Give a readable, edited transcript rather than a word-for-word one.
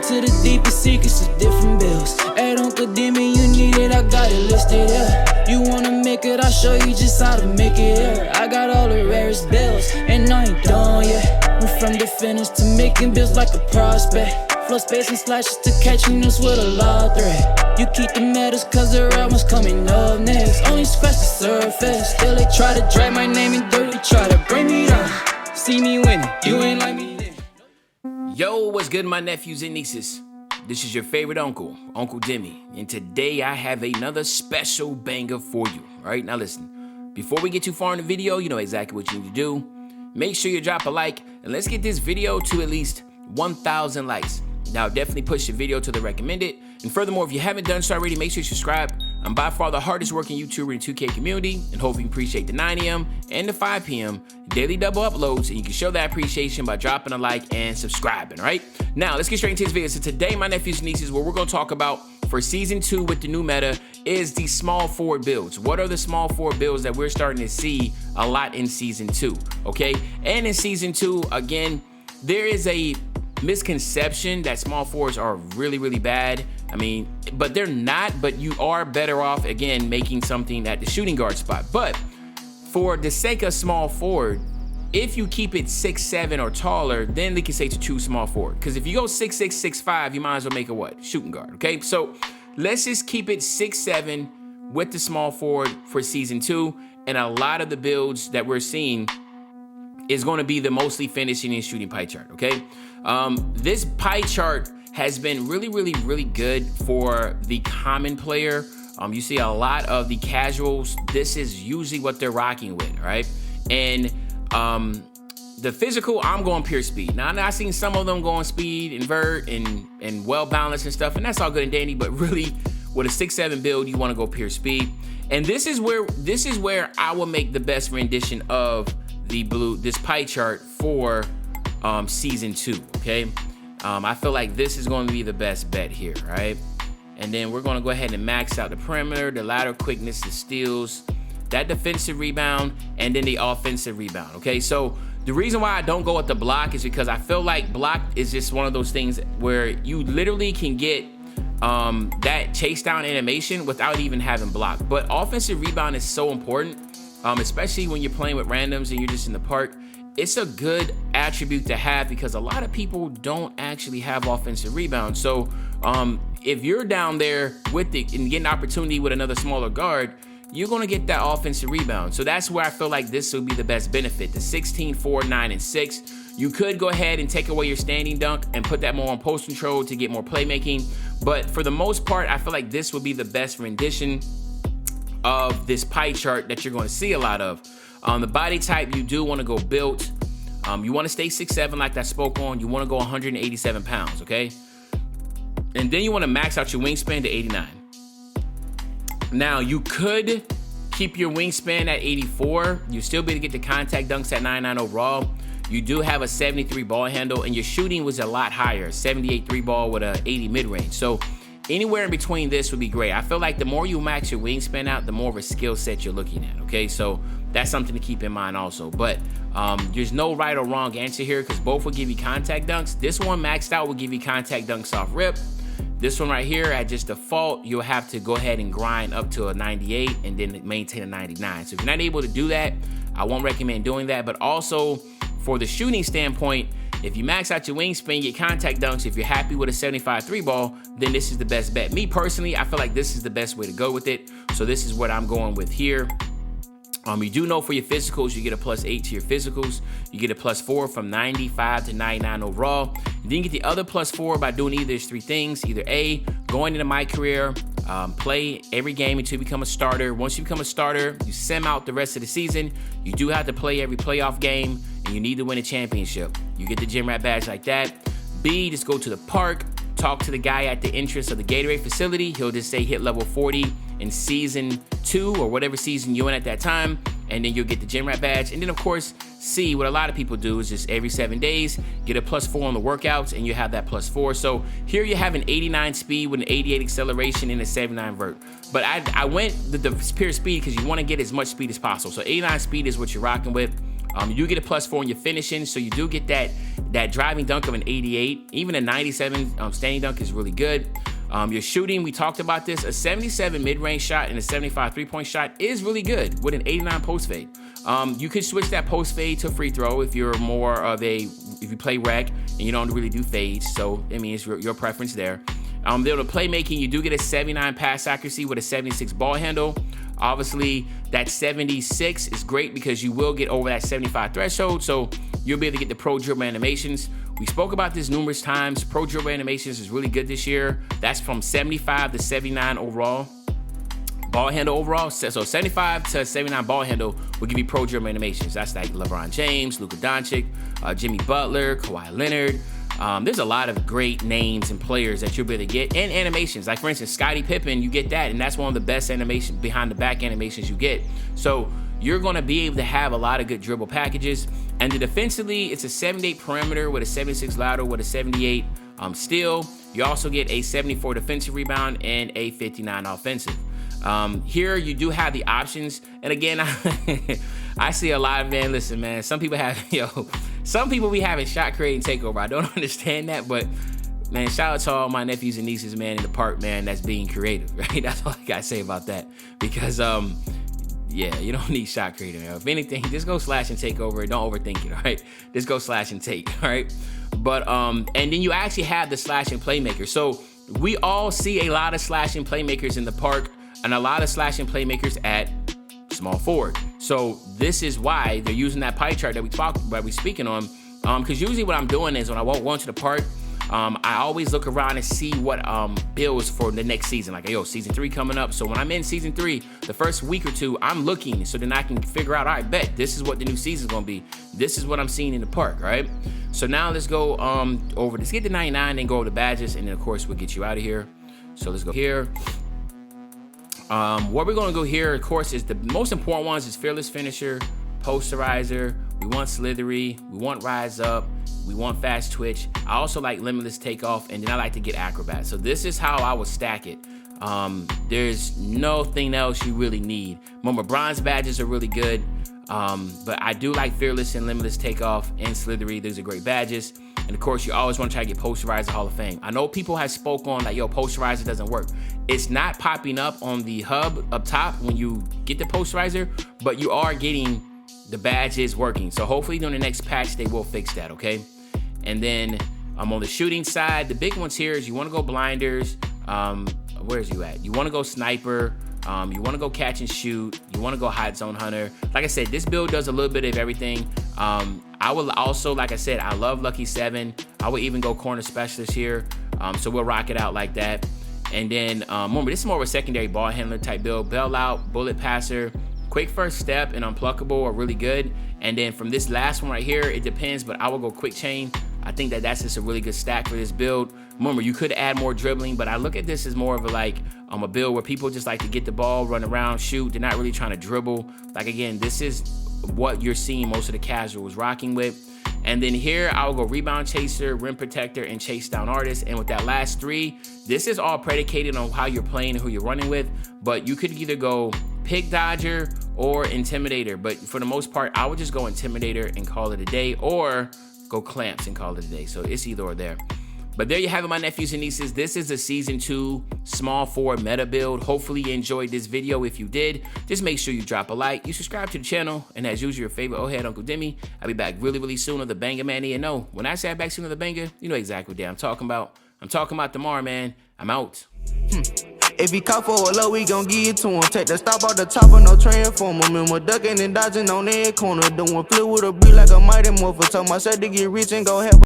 to the deepest secrets of different bills. At Uncle Demi, you need it, I got it listed, yeah. You wanna make it, I'll show you just how to make it, yeah. I got all the rarest bills, and I ain't done yet. Went from the finish to making bills like a prospect. Flow space and slashes to catching us with a law threat. You keep the medals cause the right one's coming up next. Only scratch the surface. Still they try to drag my name in dirt, they try to bring me down. See me winning, you ain't like me then. Yo, what's good, my nephews and nieces? This is your favorite uncle, Uncle Demi, and today I have another special banger for you. Alright, now listen, before we get too far in the video, you know exactly what you need to do. Make sure you drop a like, and let's get this video to at least 1,000 likes. Now definitely push the video to the recommended, and furthermore, if you haven't done so already, make sure you subscribe. I'm by far the hardest working YouTuber in the 2K community, and hope you appreciate the 9 AM and the 5 PM daily double uploads, and you can show that appreciation by dropping a like and subscribing. All right, now let's get straight into this video. So today, my nephews and nieces, what we're going to talk about for season 2 with the new meta is the small forward builds. What are the small forward builds that we're starting to see a lot in season 2? Okay, and in season 2, again, there is a misconception that small forwards are really bad. I mean, but they're not, but you are better off, again, making something at the shooting guard spot. But for the sake of small forward, if you keep it 6'7" or taller, then they can say to choose small forward. Because if you go 6'6", 6'5", you might as well make a what? Shooting guard, okay? So let's just keep it 6'7" with the small forward for season 2. And a lot of the builds that we're seeing is going to be the mostly finishing and shooting pie chart, okay? This pie chart has been really good for the common player. You see a lot of the casuals, this is usually what they're rocking with, right? And the physical, I'm going pure speed. Now, I've seen some of them going speed, invert, and well-balanced and stuff, and that's all good and dandy, but really, with a 6'7" build, you want to go pure speed. And this is where I will make the best rendition of this pie chart for season 2, okay? I feel like this is going to be the best bet here, right? And then we're going to go ahead and max out the perimeter, the lateral quickness, the steals, that defensive rebound, and then the offensive rebound, okay? So the reason why I don't go with the block is because I feel like block is just one of those things where you literally can get that chase down animation without even having block. But offensive rebound is so important, especially when you're playing with randoms and you're just in the park. It's a good attribute to have because a lot of people don't actually have offensive rebound. So if you're down there with it and get an opportunity with another smaller guard, you're going to get that offensive rebound. So that's where I feel like this will be the best benefit. The 16, 4, 9, and 6. You could go ahead and take away your standing dunk and put that more on post control to get more playmaking. But for the most part, I feel like this will be the best rendition of this pie chart that you're going to see a lot of. The body type, you do want to go built. You want to stay 6'7" like I spoke on. You want to go 187 pounds, okay? And then you want to max out your wingspan to 89. Now, you could keep your wingspan at 84. You still be able to get the contact dunks at 99 overall. You do have a 73 ball handle, and your shooting was a lot higher, 78 3 ball with a 80 mid-range. So anywhere in between this would be great. I feel like the more you max your wingspan out, the more of a skill set you're looking at, okay? So that's something to keep in mind also. But there's no right or wrong answer here because both will give you contact dunks. This one maxed out will give you contact dunks off rip. This one right here, at just default, you'll have to go ahead and grind up to a 98 and then maintain a 99. So if you're not able to do that, I won't recommend doing that. But also, for the shooting standpoint, if you max out your wingspan, you get contact dunks. If you're happy with a 75 3 ball, then this is the best bet. Me personally, I feel like this is the best way to go with it. So this is what I'm going with here. You do know for your physicals, you get a +8 to your physicals. You get a +4 from 95 to 99 overall. And then you get the other +4 by doing either these 3 things. Either A, going into my career, play every game until you become a starter. Once you become a starter, you sim out the rest of the season. You do have to play every playoff game, and you need to win a championship. You get the gym rat badge like that. B, just go to the park, talk to the guy at the entrance of the Gatorade facility. He'll just say hit level 40 in season 2 or whatever season you're in at that time, and then you'll get the gym rat badge. And then of course, C, what a lot of people do is just every 7 days, get a +4 on the workouts, and you have that +4. So here you have an 89 speed with an 88 acceleration and a 79 vert. But I went the pure speed because you want to get as much speed as possible. So 89 speed is what you're rocking with. You do get a +4 in your finishing, so you do get that driving dunk of an 88. Even a 97 standing dunk is really good. Your shooting, we talked about this. A 77 mid-range shot and a 75 three-point shot is really good with an 89 post fade. You could switch that post fade to free throw if you're more of if you play rec and you don't really do fades. So, I mean, it's your preference there. Then the playmaking, you do get a 79 pass accuracy with a 76 ball handle. Obviously, that 76 is great because you will get over that 75 threshold, so you'll be able to get the pro dribble animations. We spoke about this numerous times. Pro dribble animations is really good this year. That's from 75 to 79 overall. Ball handle overall, so 75 to 79 ball handle will give you pro dribble animations. That's like LeBron James, Luka Doncic, Jimmy Butler, Kawhi Leonard. There's a lot of great names and players that you'll be able to get, and animations. Like, for instance, Scottie Pippen, you get that, and that's one of the best animation behind the back animations you get. So you're going to be able to have a lot of good dribble packages. And then defensively, it's a 78 perimeter with a 76 lateral with a 78 steal. You also get a 74 defensive rebound and a 59 offensive. Here you do have the options, and again, I see a lot of, man, listen, man, some people be having shot creating takeover. I don't understand that, but man, shout out to all my nephews and nieces, man, in the park, man, that's being creative, right? That's all I gotta say about that, because yeah, you don't need shot creating, man. If anything, just go slash and take over. Don't overthink it, all right? Just go slash and take, all right? But and then you actually have the slashing playmaker. So we all see a lot of slashing playmakers in the park, and a lot of slashing playmakers at small forward. So this is why they're using that pie chart that we speaking on. Because usually what I'm doing is when I walk going to the park, I always look around and see what builds for the next season. Like, yo, season 3 coming up. So when I'm in season 3, the first week or two, I'm looking so then I can figure out, all right, bet this is what the new season's gonna be. This is what I'm seeing in the park, right? So now let's go over. Let's get to 99, then go over the badges, and then of course we'll get you out of here. So let's go here. What we're gonna go here, of course, is the most important ones is Fearless Finisher, Posterizer, we want Slithery, we want Rise Up, we want Fast Twitch. I also like Limitless Takeoff, and then I like to get Acrobat. So this is how I would stack it. There's nothing else you really need. Remember, bronze badges are really good, but I do like Fearless and Limitless Takeoff and Slithery. Those are great badges. And of course, you always want to try to get Posterizer Hall of Fame. I know people have spoke on like, yo, Posterizer doesn't work. It's not popping up on the hub up top when you get the Posterizer, but you are getting the badges working. So hopefully during the next patch, they will fix that, okay? And then on the shooting side, the big ones here is you want to go blinders. Where's you at? You want to go sniper. You want to go catch and shoot. You want to go hot zone hunter. Like I said, this build does a little bit of everything. I will also, like I said, I love Lucky 7. I would even go corner specialist here. So we'll rock it out like that. And then remember, this is more of a secondary ball handler type build. Bail out, bullet passer, quick first step, and unpluckable are really good. And then from this last one right here, it depends, but I will go quick chain. I think that that's just a really good stack for this build. Remember, you could add more dribbling, but I look at this as more of a build where people just like to get the ball, run around, shoot. They're not really trying to dribble. Like, again, this is what you're seeing most of the casuals rocking with. And then here, I'll go rebound chaser, rim protector, and chase down artist. And with that last 3, this is all predicated on how you're playing and who you're running with. But you could either go pick dodger or intimidator. But for the most part, I would just go intimidator and call it a day, or go clamps and call it a day. So it's either or there. But there you have it, my nephews and nieces. This is a season 2 small forward meta build. Hopefully you enjoyed this video. If you did, just make sure you drop a like, you subscribe to the channel, and as usual, your favorite old head Uncle Demi. I'll be back really, really soon on the Banger Mania. And no, when I say I'm back soon on the Banger, you know exactly what day I'm talking about. I'm talking about tomorrow, man. I'm out. If he caught for a low, we gon' give it to him. Take the stop out the top of no transformer. Remember ducking and dodging on every corner. Doing flip with a beat like a mighty morpher. Told myself to get rich and go help.